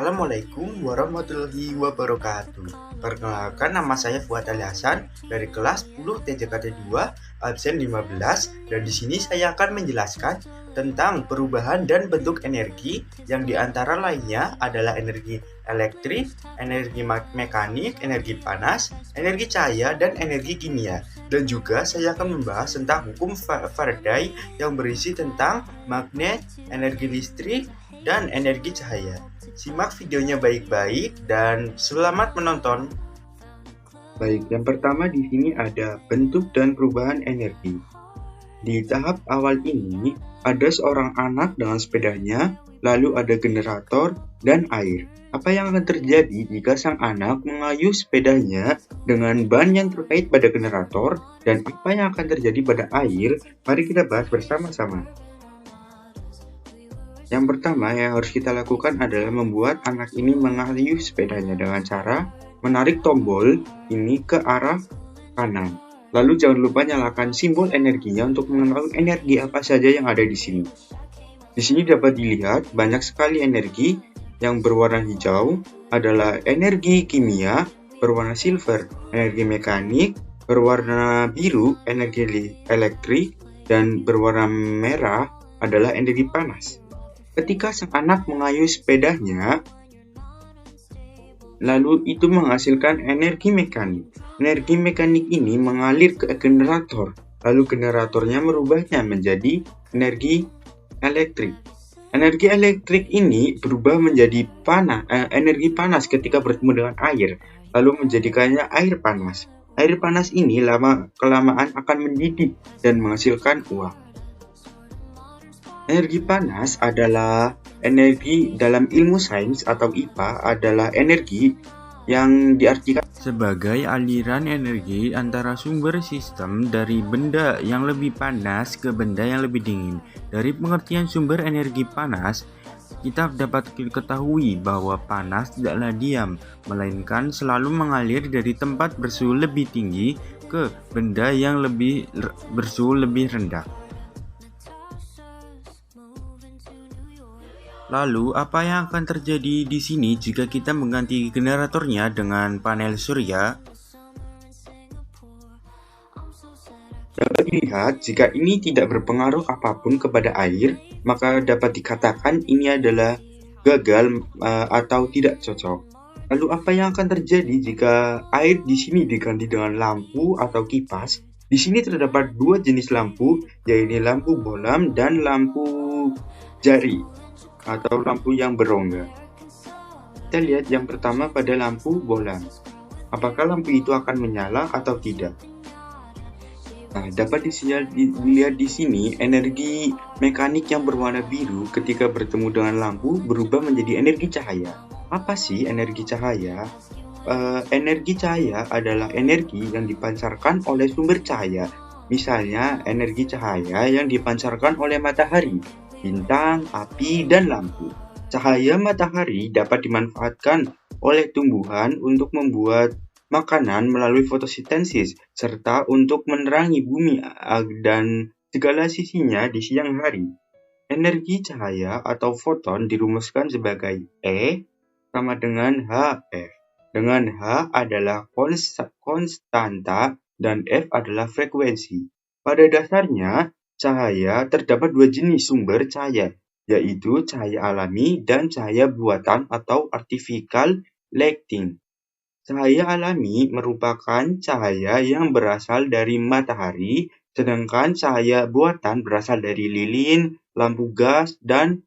Assalamualaikum warahmatullahi wabarakatuh. Perkenalkan, nama saya Fuad Ali Hasan dari kelas 10 TJKT 2 absen 15, dan di sini saya akan menjelaskan tentang perubahan dan bentuk energi yang diantara lainnya adalah energi elektrik, energi mekanik, energi panas, energi cahaya, dan energi kimia. Dan juga saya akan membahas tentang hukum Faraday yang berisi tentang magnet, energi listrik, dan energi cahaya. Simak videonya baik-baik dan selamat menonton. Baik, yang pertama di sini ada bentuk dan perubahan energi. Di tahap awal ini ada seorang anak dengan sepedanya, lalu ada generator dan air. Apa yang akan terjadi jika sang anak mengayuh sepedanya dengan ban yang terkait pada generator, dan apa yang akan terjadi pada air? Mari kita bahas bersama-sama. Yang pertama yang harus kita lakukan adalah membuat anak ini mengayuh sepedanya dengan cara menarik tombol ini ke arah kanan. Lalu jangan lupa nyalakan simbol energinya untuk mengetahui energi apa saja yang ada di sini. Di sini dapat dilihat banyak sekali energi. Yang berwarna hijau adalah energi kimia, berwarna silver energi mekanik, berwarna biru energi elektrik, dan berwarna merah adalah energi panas. Ketika sang anak mengayuh sepedanya, lalu itu menghasilkan energi mekanik. Energi mekanik ini mengalir ke generator, lalu generatornya merubahnya menjadi energi elektrik. Energi elektrik ini berubah menjadi energi panas ketika bertemu dengan air, lalu menjadikannya air panas. Air panas ini lama-kelamaan akan mendidih dan menghasilkan uap. Energi panas adalah energi dalam ilmu sains atau IPA adalah energi yang diartikan sebagai aliran energi antara sumber sistem dari benda yang lebih panas ke benda yang lebih dingin. Dari pengertian sumber energi panas, kita dapat ketahui bahwa panas tidaklah diam, melainkan selalu mengalir dari tempat bersuhu lebih tinggi ke benda yang bersuhu lebih rendah. Lalu, apa yang akan terjadi di sini jika kita mengganti generatornya dengan panel surya? Dapat dilihat, jika ini tidak berpengaruh apapun kepada air, maka dapat dikatakan ini adalah gagal atau tidak cocok. Lalu, apa yang akan terjadi jika air di sini diganti dengan lampu atau kipas? Di sini terdapat dua jenis lampu, yaitu lampu bolam dan lampu jari atau lampu yang berongga. Kita lihat yang pertama pada lampu bolam. Apakah lampu itu akan menyala atau tidak? Nah, dapat dilihat di sini energi mekanik yang berwarna biru ketika bertemu dengan lampu berubah menjadi energi cahaya. Apa sih energi cahaya? Energi cahaya adalah energi yang dipancarkan oleh sumber cahaya. Misalnya energi cahaya yang dipancarkan oleh matahari, bintang, api, dan lampu. Cahaya matahari dapat dimanfaatkan oleh tumbuhan untuk membuat makanan melalui fotosintesis, serta untuk menerangi bumi dan segala sisinya di siang hari. Energi cahaya atau foton dirumuskan sebagai E sama dengan HF, dengan H adalah konstanta dan F adalah frekuensi. Pada dasarnya, cahaya terdapat dua jenis sumber cahaya, yaitu cahaya alami dan cahaya buatan atau artificial lighting. Cahaya alami merupakan cahaya yang berasal dari matahari, sedangkan cahaya buatan berasal dari lilin, lampu gas, dan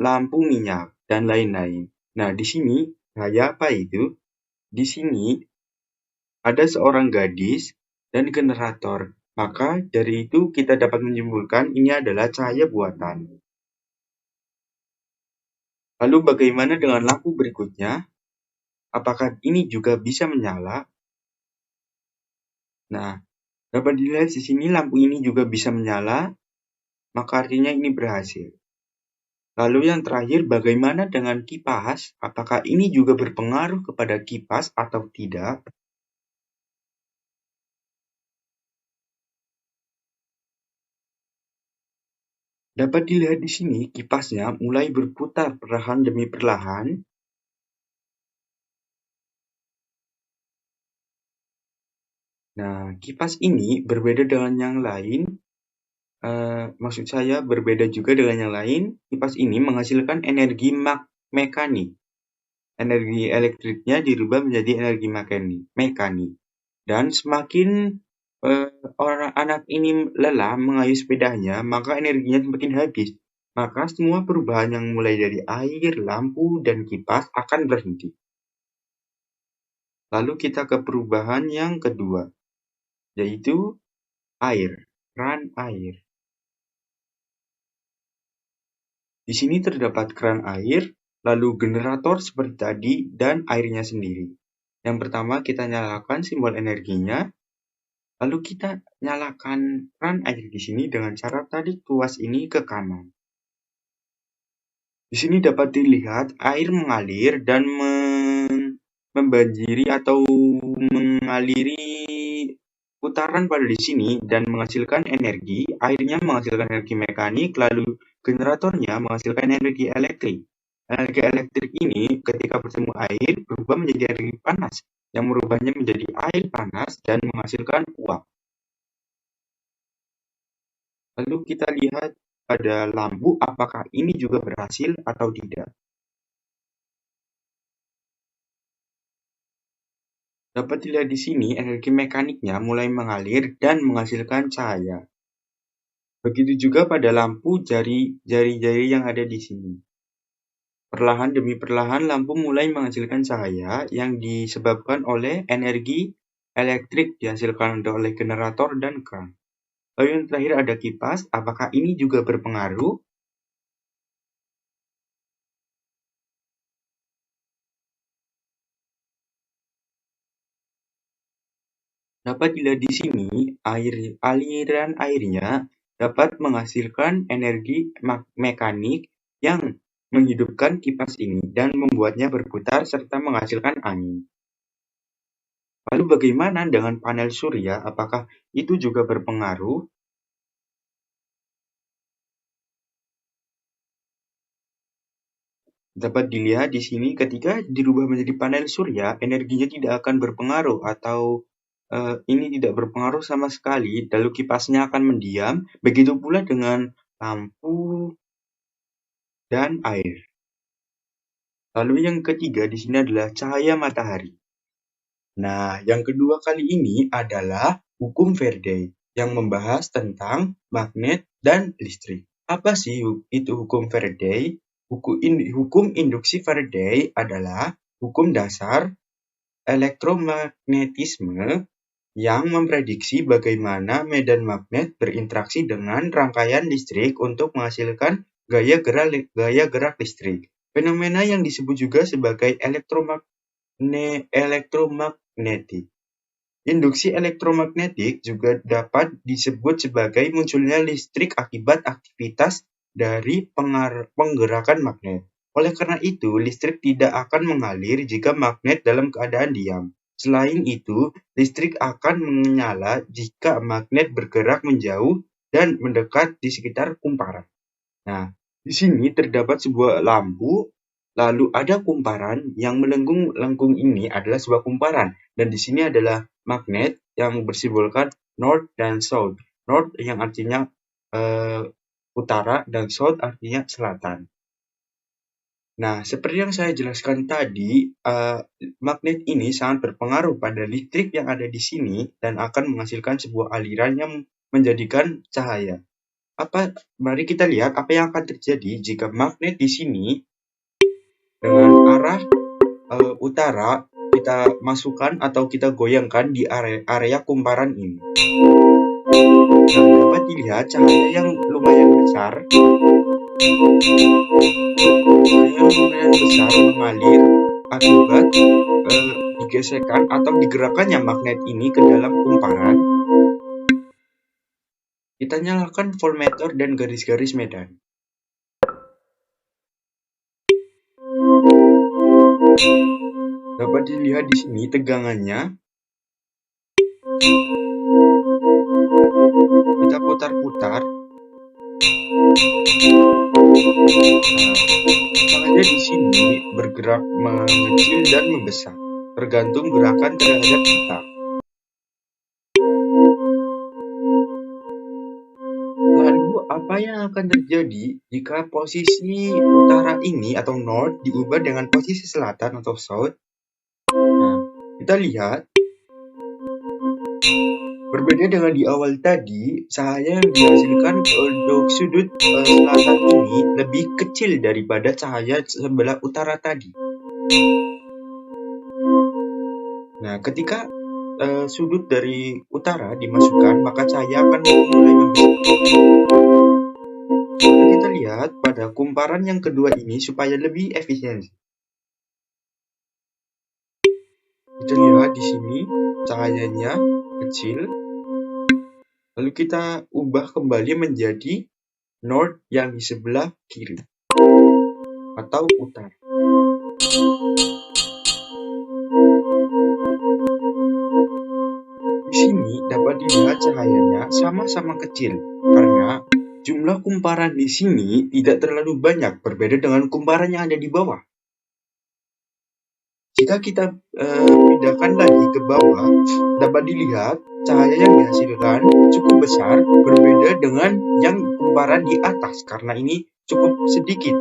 lampu minyak, dan lain-lain. Nah, di sini cahaya apa itu? Di sini ada seorang gadis dan generator. Maka dari itu kita dapat menyimpulkan ini adalah cahaya buatan. Lalu bagaimana dengan lampu berikutnya? Apakah ini juga bisa menyala? Nah, dapat dilihat di sini lampu ini juga bisa menyala, maka artinya ini berhasil. Lalu yang terakhir, bagaimana dengan kipas? Apakah ini juga berpengaruh kepada kipas atau tidak? Dapat dilihat di sini, kipasnya mulai berputar perlahan demi perlahan Nah, kipas ini berbeda dengan yang lain. Maksud saya berbeda juga dengan yang lain. Kipas ini menghasilkan energi mekanik. Energi elektriknya dirubah menjadi energi mekanik. Dan semakin orang anak ini lelah mengayuh sepedanya, maka energinya semakin habis. Maka semua perubahan yang mulai dari air, lampu, dan kipas akan berhenti. Lalu kita ke perubahan yang kedua, yaitu air, keran air. Di sini terdapat keran air, lalu generator seperti tadi, dan airnya sendiri. Yang pertama kita nyalakan simbol energinya, lalu kita nyalakan keran air di sini dengan cara tarik tuas ini ke kanan. Di sini dapat dilihat air mengalir dan membanjiri atau mengaliri putaran pada di sini dan menghasilkan energi. Airnya menghasilkan energi mekanik, lalu generatornya menghasilkan energi elektrik. Energi elektrik ini ketika bertemu air berubah menjadi energi panas yang merubahnya menjadi air panas dan menghasilkan uap. Lalu kita lihat pada lampu apakah ini juga berhasil atau tidak. Dapat dilihat di sini energi mekaniknya mulai mengalir dan menghasilkan cahaya. Begitu juga pada lampu jari-jari yang ada di sini. Perlahan demi perlahan lampu mulai menghasilkan cahaya yang disebabkan oleh energi elektrik dihasilkan oleh generator dan keran. Lalu yang terakhir ada kipas, apakah ini juga berpengaruh? Dapat dilihat di sini, aliran airnya dapat menghasilkan energi mekanik yang menghidupkan kipas ini dan membuatnya berputar serta menghasilkan angin. Lalu bagaimana dengan panel surya? Apakah itu juga berpengaruh? Dapat dilihat di sini ketika dirubah menjadi panel surya, energinya tidak akan berpengaruh atau ini tidak berpengaruh sama sekali, lalu kipasnya akan mendiam. Begitu pula dengan lampu dan air. Lalu yang ketiga di sini adalah cahaya matahari. Nah, yang kedua kali ini adalah hukum Faraday yang membahas tentang magnet dan listrik. Apa sih itu hukum Faraday? Hukum induksi Faraday adalah hukum dasar elektromagnetisme yang memprediksi bagaimana medan magnet berinteraksi dengan rangkaian listrik untuk menghasilkan gaya gerak listrik. Fenomena yang disebut juga sebagai elektromagnetik. Induksi elektromagnetik juga dapat disebut sebagai munculnya listrik akibat aktivitas dari penggerakan magnet. Oleh karena itu, listrik tidak akan mengalir jika magnet dalam keadaan diam. Selain itu, listrik akan menyala jika magnet bergerak menjauh dan mendekat di sekitar kumparan. Nah, di sini terdapat sebuah lampu, lalu ada kumparan yang melengkung ini adalah sebuah kumparan, dan di sini adalah magnet yang bersimbolkan North dan South. North yang artinya utara dan South artinya selatan. Nah, seperti yang saya jelaskan tadi, magnet ini sangat berpengaruh pada listrik yang ada di sini dan akan menghasilkan sebuah aliran yang menjadikan cahaya. Mari kita lihat apa yang akan terjadi jika magnet di sini dengan arah utara kita masukkan atau kita goyangkan di area kumparan ini. Nah, dapat dilihat cahaya yang lumayan besar mengalir akibat digesekkan atau digerakkannya magnet ini ke dalam kumparan. Kita nyalakan voltmeter dan garis-garis medan. Dapat dilihat di sini tegangannya. Kita putar-putar. Cahaya di sini bergerak mengecil dan membesar, tergantung gerakan terhadap kita. Apa yang akan terjadi jika posisi utara ini atau north diubah dengan posisi selatan atau south? Nah, kita lihat berbeda dengan di awal tadi, cahaya yang dihasilkan untuk sudut selatan ini lebih kecil daripada cahaya sebelah utara tadi. Nah, ketika sudut dari utara dimasukkan, maka cahaya akan mulai membesar. Kita lihat pada kumparan yang kedua ini supaya lebih efisien. Kita lihat di sini cahayanya kecil. Lalu kita ubah kembali menjadi north yang di sebelah kiri atau utara. Di sini dapat dilihat cahayanya sama-sama kecil karena jumlah kumparan di sini tidak terlalu banyak, berbeda dengan kumparan yang ada di bawah. Jika kita pindahkan lagi ke bawah, dapat dilihat cahaya yang dihasilkan cukup besar, berbeda dengan yang kumparan di atas karena ini cukup sedikit.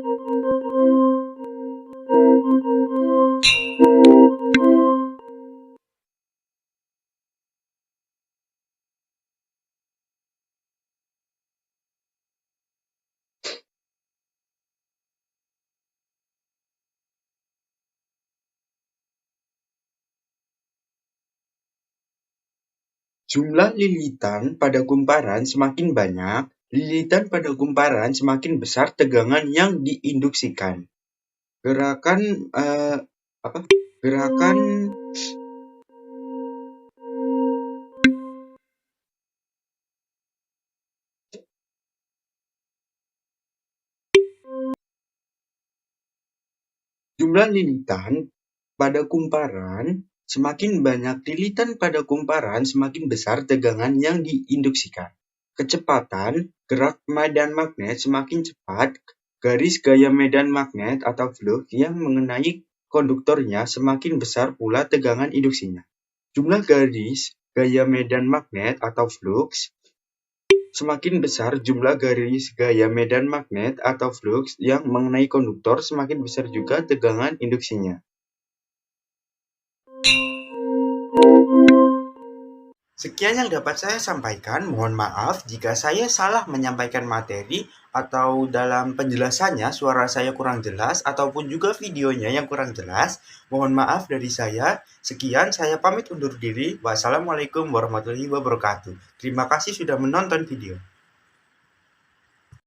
Jumlah lilitan pada kumparan semakin banyak, lilitan pada kumparan semakin besar tegangan yang diinduksikan. Jumlah lilitan pada kumparan semakin banyak lilitan pada kumparan semakin besar tegangan yang diinduksikan. Kecepatan gerak medan magnet semakin cepat, garis gaya medan magnet atau flux yang mengenai konduktornya semakin besar pula tegangan induksinya. Jumlah garis gaya medan magnet atau flux semakin besar jumlah garis gaya medan magnet atau flux yang mengenai konduktor, semakin besar juga tegangan induksinya. Sekian yang dapat saya sampaikan. Mohon maaf jika saya salah menyampaikan materi atau dalam penjelasannya suara saya kurang jelas ataupun juga videonya yang kurang jelas. Mohon maaf dari saya. Sekian, saya pamit undur diri. Wassalamualaikum warahmatullahi wabarakatuh. Terima kasih sudah menonton video.